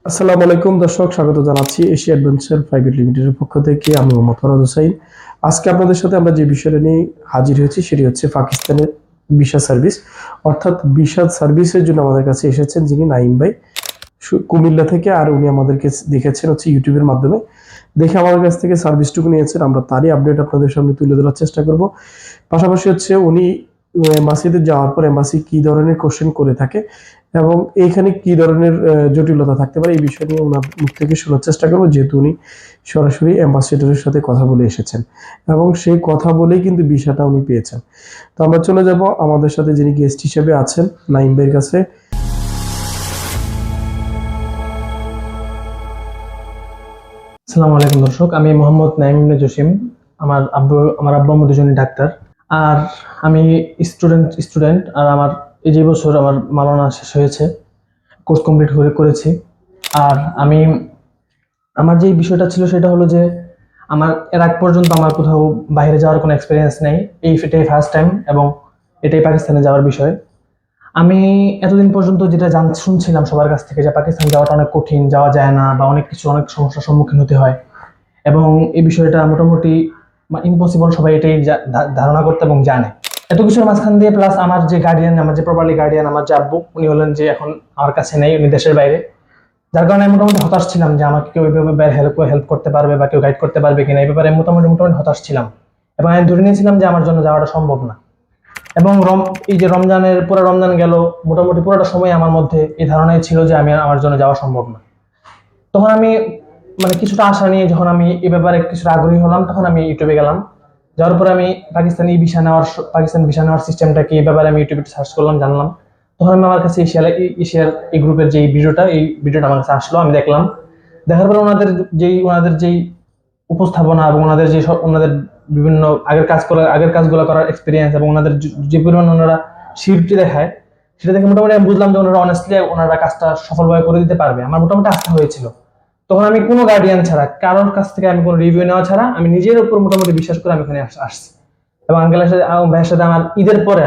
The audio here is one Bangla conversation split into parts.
আসসালামু আলাইকুম দর্শক, স্বাগত জানাচ্ছি এশিয়া অ্যাডভেঞ্চার প্রাইভেট লিমিটেডের পক্ষ থেকে। আমি মোহাম্মদ ফরাদ হোসাইন। আজকে আপনাদের সাথে আমরা যে বিষয়টা নিয়ে হাজির হয়েছি সেটি হচ্ছে পাকিস্তানের ভিসা সার্ভিস। অর্থাৎ ভিসা সার্ভিসের জন্য আমাদের কাছে এসেছেন যিনি নাইম ভাই, কুমিল্লা থেকে। আর উনি আমাদেরকে দেখেছেন হচ্ছে ইউটিউবের মাধ্যমে, দেখে আমাদের কাছ থেকে সার্ভিসটুকু নিয়েছেন। আমরা তারই আপডেট আপনাদের সামনে তুলে ধরার চেষ্টা করব। পাশাপাশি হচ্ছে উনি এম্বাসিতে যাওয়ার পর এম্বাসি কি ধরনের কোশ্চেন করে থাকে এবং এইখানে কি ধরনের জটিলতা থাকতে পারে, এই বিষয় নিয়ে ওনার মুখ থেকে শোনার চেষ্টা করবো, যেহেতু উনি সরাসরি অ্যাম্বাসেডরের সাথে কথা বলে এসেছেন এবং সেই কথা বলেই কিন্তু ভিসাটা উনি পেয়েছেন। তো আমরা চলে যাব আমাদের সাথে যিনি গেস্ট হিসেবে আছেন নাইম ভাইয়ের কাছে। আসসালামু আলাইকুম দর্শক, আমি মোহাম্মদ নাইম ইবনে জসিম। আমার আব্বু আম্মু দুজনই ডাক্তার। আর আমি স্টুডেন্ট। আর আমার এই যে বছর আমার মালানা শেষ হয়েছে, কোর্স কমপ্লিট করেছি। আর আমি আমার যে বিষয়টা ছিল সেটা হলো যে আমার এর আগ পর্যন্ত আমার কোথাও বাইরে যাওয়ার কোনো এক্সপিরিয়েন্স নেই। এটাই ফার্স্ট টাইম এবং এটাই পাকিস্তানে যাওয়ার বিষয়। আমি এতদিন পর্যন্ত যেটা শুনছিলাম সবার কাছ থেকে, যে পাকিস্তান যাওয়াটা অনেক কঠিন, যাওয়া যায় না, বা অনেক সমস্যার সম্মুখীন হতে হয়, এবং এই বিষয়টা মোটামুটি ইম্পসিবল, সবাই এটাই ধারণা করতে এবং জানে। এত কিছুর মাঝখান দিয়ে প্লাস আমার যে গার্ডিয়ান, আমার যে প্রপারলি গার্ডিয়ান, আমার যে আব্বু, উনি হলেন যে এখন আমার কাছে নেই, উনি দেশের বাইরে। যার কারণে আমি মোটামুটি হতাশ ছিলাম যে আমাকে কেউ এইভাবে হেল্প করতে পারবে বা কেউ গাইড করতে পারবে কিনা, এই ব্যাপারে মোটামুটি মোটামুটি হতাশ ছিলাম। এবং আমি ধরে নিয়েছিলাম যে আমার জন্য যাওয়াটা সম্ভব না। এবং এই যে পুরো রমজান গেল, মোটামুটি পুরোটা সময় আমার মধ্যে এই ধারণাই ছিল যে আমার জন্য যাওয়া সম্ভব না। তখন আমি কিছুটা আশা নিয়ে, যখন আমি এই ব্যাপারে কিছুটা আগ্রহী হলাম, তখন আমি ইউটিউবে গেলাম। যাওয়ার পরে আমি পাকিস্তান ভিসা নেওয়ার সিস্টেমটা কি, এই ব্যাপারে আমি ইউটিউবে সার্চ করলাম, জানলাম। তখন আমার কাছে এশিয়ার এই গ্রুপের যে ভিডিওটা আমার কাছে আসলো, আমি দেখলাম। দেখার পরে ওনাদের যেই উপস্থাপনা এবং ওনাদের বিভিন্ন আগের কাজগুলো করার এক্সপিরিয়েন্স, এবং ওনাদের যে পরিমাণ ওনারা শিল্পটি দেখায়, সেটা দেখে মোটামুটি আমি বুঝলাম যে ওনারা অনেস্টলি ওনারা কাজটা সফলভাবে করে দিতে পারবে। আমার মোটামুটি আস্থা হয়েছিল। তখন আমি কোনো গার্ডিয়ান ছাড়া, কারোর কাছ থেকে আমি কোনো রিভিউ নেওয়া ছাড়া, আমি নিজের উপর মোটামুটি বিশ্বাস করে আমি এখানে আসছি। এবং ভাইয়ের সাথে আমার ঈদের পরে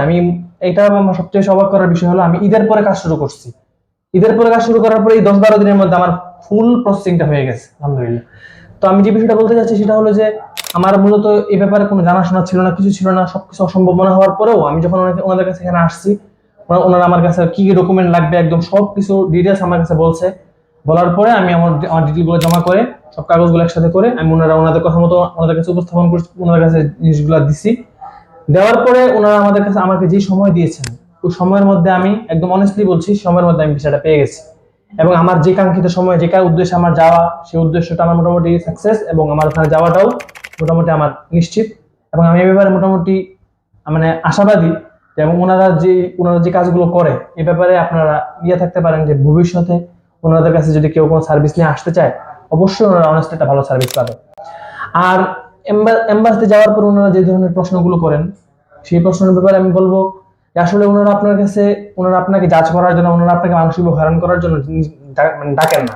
এটা আমার সবচেয়ে অবাক করার বিষয় হলো, আমি ঈদের পরে কাজ শুরু করছি। ঈদের পরে কাজ শুরু করার পরে এই 10-12 দিনের মধ্যে আমার ফুল প্রসেসিংটা হয়ে গেছে, আলহামদুলিল্লাহ। তো আমি যে বিষয়টা বলতে চাচ্ছি সেটা হলো যে আমার মূলত এই ব্যাপারে কোনো জানাশোনা ছিল না, কিছু ছিল না। সবকিছু অসম্ভব মনে হওয়ার পরেও আমি যখন ওনাদের কাছে এখানে আসছি, ওনারা আমার কাছে কি কি ডকুমেন্ট লাগবে একদম সবকিছু ডিটেলস আমার কাছে বলছে। বলার পরে আমি আমার ডিটেলগুলো জমা করে, সব কাগজগুলো একসাথে করে আমি ওনাদের কথা মতো ওনাদের কাছে উপস্থাপন করছি, ওনাদের কাছে জিনিসগুলো দিছি। দেওয়ার পরে ওনারা আমাকে যে সময় দিয়েছেন, ওই সময়ের মধ্যে আমি একদম অনেস্টলি বলছি, সময়ের মধ্যে আমি ভিসাটা পেয়ে গেছি। এবং আমার যে কাঙ্ক্ষিত সময়, যে উদ্দেশ্যে আমার যাওয়া, সেই উদ্দেশ্যটা আমার মোটামুটি সাকসেস, এবং আমার ওখানে যাওয়াটাও মোটামুটি আমার নিশ্চিত। এবং আমি এই ব্যাপারে মোটামুটি আশাবাদী। এবং ওনারা যে কাজগুলো করে, এই ব্যাপারে আপনারা থাকতে পারেন যে ভবিষ্যতে ওনাদের কাছে যদি কেউ কোনো সার্ভিস নিয়ে আসতে চায়, অবশ্যই ওনারা অনেস্টলি একটা ভালো সার্ভিস পাবে। আর এম্বাসিতে যাওয়ার পর ওনারা যে ধরনের প্রশ্নগুলো করেন, সেই প্রশ্নের ব্যাপারে আমি বলবো যে আসলে ওনারা আপনাকে জাজ করার জন্য, ওনারা আপনাকে মানসিকভাবে হয়রান করার জন্য ডাকেন না।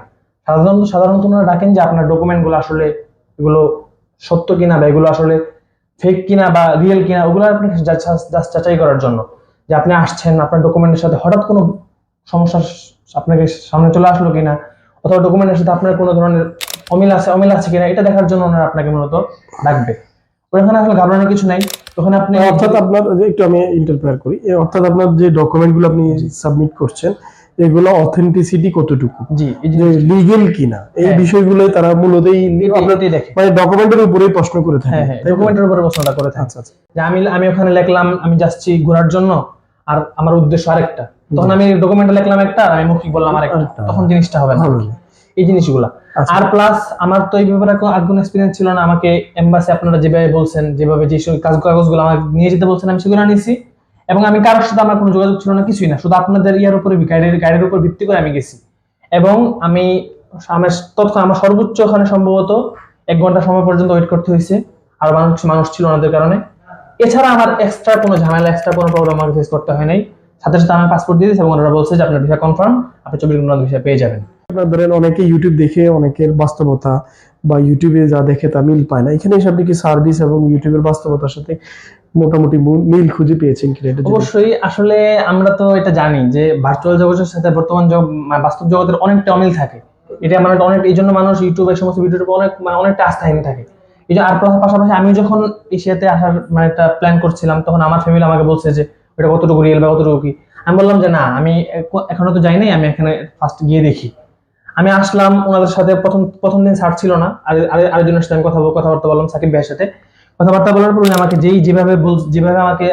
সাধারণত ওনারা ডাকেন যে আপনার ডকুমেন্ট গুলো আসলে এগুলো সত্য কিনা, বা এগুলো আসলে ফেক কিনা বা রিয়েল কিনা, ওগুলো আপনি জাস্ট যাচাই করার জন্য, যে আপনি আসছেন, আপনার ডকুমেন্টের সাথে হঠাৎ কোনো সমস্যা আপনাকে সামনে চলে আসলো কিনা, অথবা ডকুমেন্টের সাথে আপনার কোনো ধরনের অমিল আছে কিনা, এটা দেখার জন্য ওনারা আপনাকে মূলত ডাকবে। ওখানে আসলে ঘাবড়ানোর কিছু নাই। ওখানে আপনি অর্থাৎ আপনার একটু আমি ইন্টারফেয়ার করি, অর্থাৎ আপনার যে ডকুমেন্টগুলো আপনি সাবমিট করছেন এগুলো অথেন্টিসিটি কতটুকু, জি, যে লিগেল কিনা, এই বিষয়গুলো তারা মূলত মানে ডকুমেন্টের উপরেই প্রশ্ন করে থাকে। হ্যাঁ, ডকুমেন্টের উপরে প্রশ্নটা করে থাকে। আচ্ছা, যে আমি ওখানে লিখলাম আমি যাচ্ছি ঘোরার জন্য, আর আমার উদ্দেশ্য আরেকটা। তখন আমি ডকুমেন্টে লিখলাম একটা, আর আমি মৌখিক বললাম আরেকটা, তখন জিনিসটা হবে না। এই জিনিসগুলা। আর প্লাস আমার তো এই ব্যাপারে কোনো এক্সপিরিয়েন্স ছিল না। আমাকে এমবাসি আপনারা যেভাবে বলছেন, যেভাবে যে কাগজগুলো আমাকে নিয়ে যেতে বলছেন, আমি সেগুলো নিয়েছি। এবং আমি কারোর সাথে আমার কোনো যোগাযোগ ছিল না, কিছুই না, শুধু আপনাদের উপরে গাইডের উপর ভিত্তি করে আমি গেছি। এবং আমার সর্বোচ্চ ওখানে সম্ভবত 1 ঘন্টা সময় পর্যন্ত ওয়েট করতে হয়েছে। আর মানুষ ছিল ওনাদের কারণে। এছাড়া আমার এক্সট্রা কোনো ঝামেলা, এক্সট্রা কোনো প্রবলেম আমাকে ফেস করতে হয় নাই। সাথে সাথে আমার পাসপোর্ট দিয়ে দিয়েছে এবং ওনারা বলছে যে আপনার ভিসা কনফার্ম, আপনি 24 ঘন্টার ভিসা পেয়ে যাবেন। আপনার ধরেন অনেকে ইউটিউব দেখে অনেকের বাস্তবতা বা ইউটিউবে যা দেখে তা মিল পায় না, এখানে এসে আপনি কি সার্ভিস এবং ইউটিউবের বাস্তবতার সাথে মোটামুটি মিল খুঁজে পেয়েছেন কিনা? অবশ্যই। আসলে আমরা তো এটা জানি যে ভার্চুয়াল জগতের সাথে বর্তমান বাস্তব জগতের অনেকটা অমিল থাকে। এটা মানে অনেক, এই জন্য মানুষ ইউটিউবে সমস্ত ভিডিওর উপর অনেক মানে অনেকটা আস্থাহীন থাকে। এই যে আর পাশাপাশি আমি যখন এশিয়াতে আসার মানে একটা প্ল্যান করছিলাম, তখন আমার ফ্যামিলি আমাকে বলছে যে এটা কতটুকু রিয়েল বা কতটুকু কি। আমি বললাম যে না, আমি এখনো তো যাই নাই, আমি এখানে ফার্স্ট গিয়ে দেখি। আমি আসলাম ওনাদের সাথে, প্রথম প্রথম দিন স্যার ছিল না, আরেকজনের সাথে আমি কথাবার্তা বললাম, সাকিব ভাইয়ের সাথে কথাবার্তা বলার পর উনি আমাকে যেভাবে আমাকে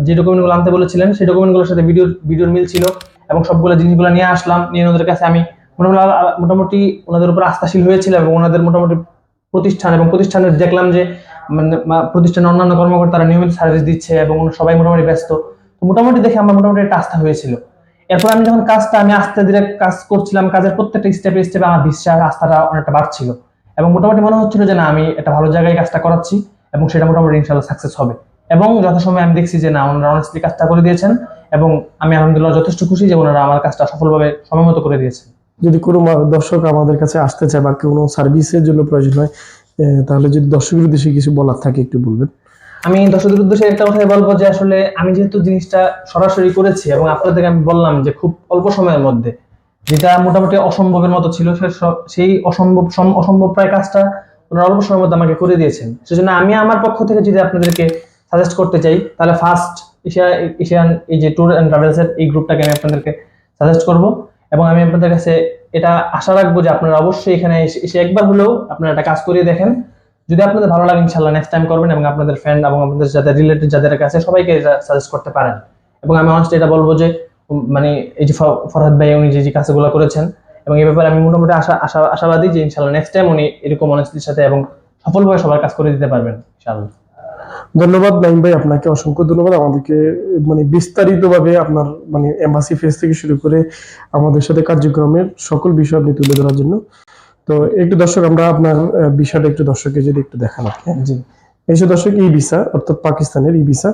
যে ডকুমেন্টগুলো আনতে বলেছিলেন সেই ডকুমেন্টগুলোর সাথে ভিডিওর মিল ছিল, এবং সবগুলো জিনিসগুলো নিয়ে আসলাম। নিয়ে ওনাদের কাছে আমি মোটামুটি ওনাদের উপর আস্থাশীল হয়েছিল, এবং ওনাদের মোটামুটি প্রতিষ্ঠানের দেখলাম যে মানে প্রতিষ্ঠানের অন্যান্য কর্মকর্তারা নিয়মিত সার্ভিস দিচ্ছে এবং সবাই মোটামুটি ব্যস্ত। তো মোটামুটি দেখে আমার মোটামুটি একটা আস্থা হয়েছিল। এরপর আমি যখন আমি আস্তে ধীরে কাজ করছিলাম, কাজের প্রত্যেকটা স্টেপে আমার বিশ্বাস, আস্থাটা অনেকটা বাড়ছিল, এবং মোটামুটি মনে হচ্ছিল যে না, আমি একটা ভালো জায়গায় কাজটা করাচ্ছি এবং সেটা মোটামুটি ইনশাআল্লাহ সাকসেস হবে। এবং যথাসময়ে আমি দেখছি যে না, ওনারা অনেস্টলি কাজটা করে দিয়েছেন, এবং আমি আলহামদুলিল্লাহ যথেষ্ট খুশি যে ওনারা আমার কাজটা সফলভাবে সময়মতো করে দিয়েছেন। যদি কোনো দর্শক আমাদের কাছে আসতে চায় বা কোনো সার্ভিসের জন্য প্রয়োজন হয়, তাহলে যদি দর্শকের উদ্দেশ্যে কিছু বলার থাকে একটু বলবেন। আমি দর্শকদের উদ্দেশ্যে একটা কথাই বলবো যে আসলে আমি যেহেতু জিনিসটা সরাসরি করেছি এবং আপনাদেরকে আমি বললাম যে খুব অল্প সময়ের মধ্যে, যেটা মোটামুটি অসম্ভবের মতো ছিল, সেই অসম্ভব প্রায় কাজটা ওনারা অল্প সময়ের মধ্যে আমাকে করে দিয়েছেন। সেজন্য আমি আমার পক্ষ থেকে যদি আপনাদেরকে সাজেস্ট করতে চাই, তাহলে ফার্স্ট এশিয়ান এই যে ট্যুর অ্যান্ড ট্রাভেলস এর এই গ্রুপটাকে আমি আপনাদেরকে সাজেস্ট করব। এবং আমি আপনাদের কাছে এটা আশা রাখবো যে আপনারা অবশ্যই এখানে এসে একবার হলেও আপনারা একটা কাজ করিয়ে দেখেন। যদি আপনাদের ভালো লাগে ইনশাআল্লাহ নেক্সট টাইম করবেন, এবং আপনাদের ফ্রেন্ড এবং আপনাদের যাদের রিলেটেড যাদের কাছে সবাইকে সাজেস্ট করতে পারেন। এবং আমি অনেস্টলি এটা বলবো যে মানে এই যে ফরহাদ ভাই উনি যে কাজগুলো করেছেন, এবং এই ব্যাপারে আমি মোটামুটি আশাবাদী যে ইনশাআল্লাহ নেক্সট টাইম উনি এরকম অনেস্টলির সাথে এবং সফলভাবে সবার কাজ করে দিতে পারবেন ইনশাআল্লাহ। ধন্যবাদ নাইম ভাই, আপনাকে অসংখ্য ধন্যবাদ আমাদেরকে মানে বিস্তারিতভাবে আপনার মানে এম্বাসি ফেস থেকে শুরু করে আমাদের সাথে কার্যক্রমের সকল বিষয় আপনি তুলে ধরার জন্য। তো একটু দর্শক আমরা আপনার বিষয়টা একটু দর্শককে যদি একটু দেখান আপনি। জি, এই যে দর্শক, ই ভিসা অর্থাৎ পাকিস্তানের ই ভিসা,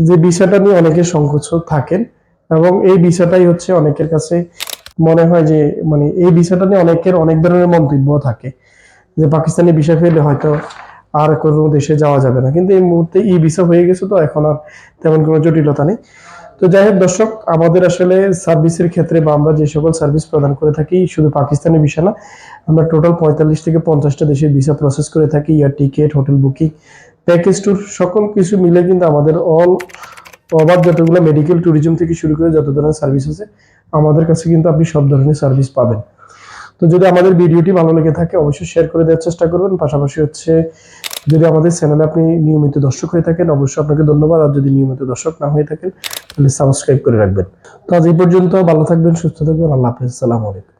যে ভিসাটা নিয়ে অনেকের সংকোচ থাকেন, এবং এই ভিসাটাই হচ্ছে অনেকের কাছে মনে হয় যে মানে এই ভিসাটা নিয়ে অনেকের অনেক ধরনের মন্তব্য থাকে যে পাকিস্তানি ভিসা পেলে হয়তো আর কোনো দেশে যাওয়া যাবে না, কিন্তু এই মুহূর্তে ই ভিসা হয়ে গেছে, তো এখন আর তেমন কোনো জটিলতা নেই। তো যাই হোক দর্শক, আমাদের আসলে সার্ভিসের ক্ষেত্রে বা আমরা যে সকল সার্ভিস প্রদান করে থাকি, শুধু পাকিস্তানি ভিসা না, আমরা টোটাল 45 থেকে 50টা দেশের ভিসা প্রসেস করে থাকি। Air ticket, hotel booking, package tour সকল কিছু মিলে কিন্তু আমাদের ওভার যতগুলো মেডিকেল ট্যুরিজম থেকে শুরু করে যত ধরনের সার্ভিস আছে, আমাদের কাছে কিন্তু আপনি সব ধরনের সার্ভিস পাবেন। তো যদি আমাদের ভিডিওটি ভালো লেগে থাকে অবশ্যই শেয়ার করে দেওয়ার চেষ্টা করবেন। পাশাপাশি হচ্ছে যদি আমাদের চ্যানেলে আপনি নিয়মিত দর্শক হয়ে থাকেন অবশ্যই আপনাকে ধন্যবাদ, আর যদি নিয়মিত দর্শক না হয়ে থাকেন তাহলে সাবস্ক্রাইব করে রাখবেন। তো আজ এই পর্যন্ত, ভালো থাকবেন, সুস্থ থাকবেন, আল্লাহ হাফেজ, আসসালামু আলাইকুম।